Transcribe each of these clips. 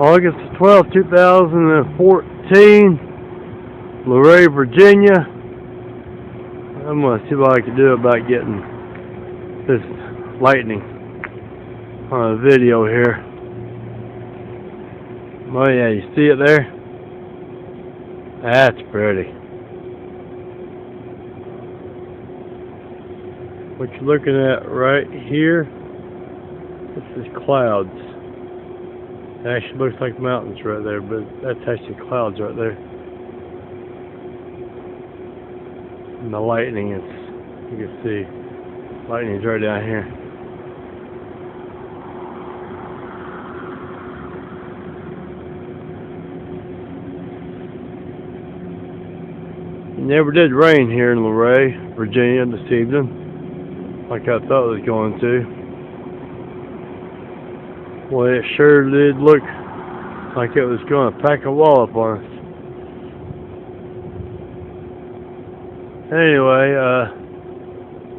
August 12, 2014, Luray, Virginia. I'm going to see what I can do about getting this lightning on a video here. Oh yeah, you see it there? That's pretty. What you're looking at right here, this is clouds. It actually looks like mountains right there, but that's actually clouds right there. And the lightning is, you can see, lightning is right down here. It never did rain here in Luray, Virginia this evening, like I thought it was going to. Well, it sure did look like it was going to pack a wallop on us. Anyway,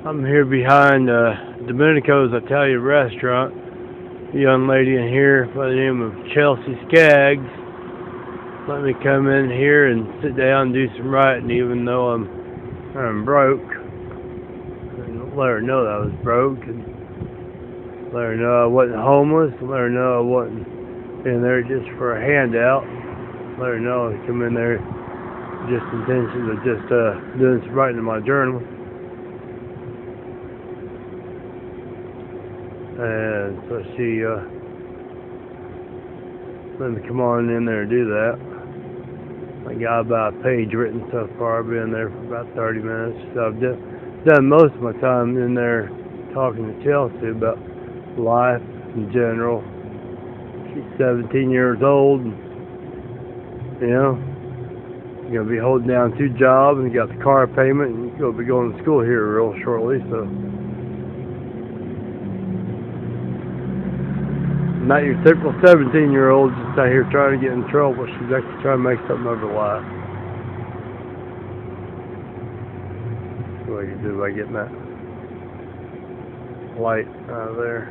I'm here behind Domenico's Italian restaurant. A young lady in here by the name of Chelsea Skaggs let me come in here and sit down and do some writing, even though I'm broke. And let her know that I was broke, and let her know I wasn't homeless, let her know I wasn't in there just for a handout. Let her know I come in there just intention of just doing some writing in my journal. And so she let me come on in there and do that. I got about a page written so far. I've been there for about 30 minutes. So I've done most of my time in there talking to Chelsea about life in general. She's 17 years old. And, you know, you're going to be holding down 2 jobs, and you got the car payment, and you're going to be going to school here real shortly. So, not your typical 17-year-old just out here trying to get in trouble. She's actually trying to make something of her life. That's what I can do by getting that light out of there.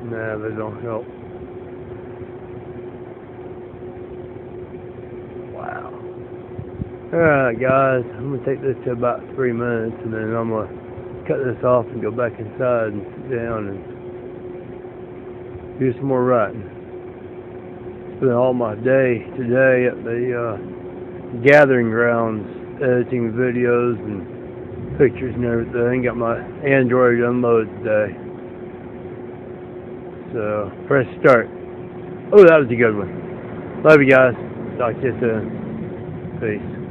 Nah, they don't help. Wow. Alright guys, I'm going to take this to about 3 minutes, and then I'm going to cut this off and go back inside and sit down and do some more writing. Spent all my day today at the gathering grounds editing videos and pictures and everything. Got my Android unloaded today. So, press start. Oh, that was a good one. Love you guys. Talk to you soon. Peace.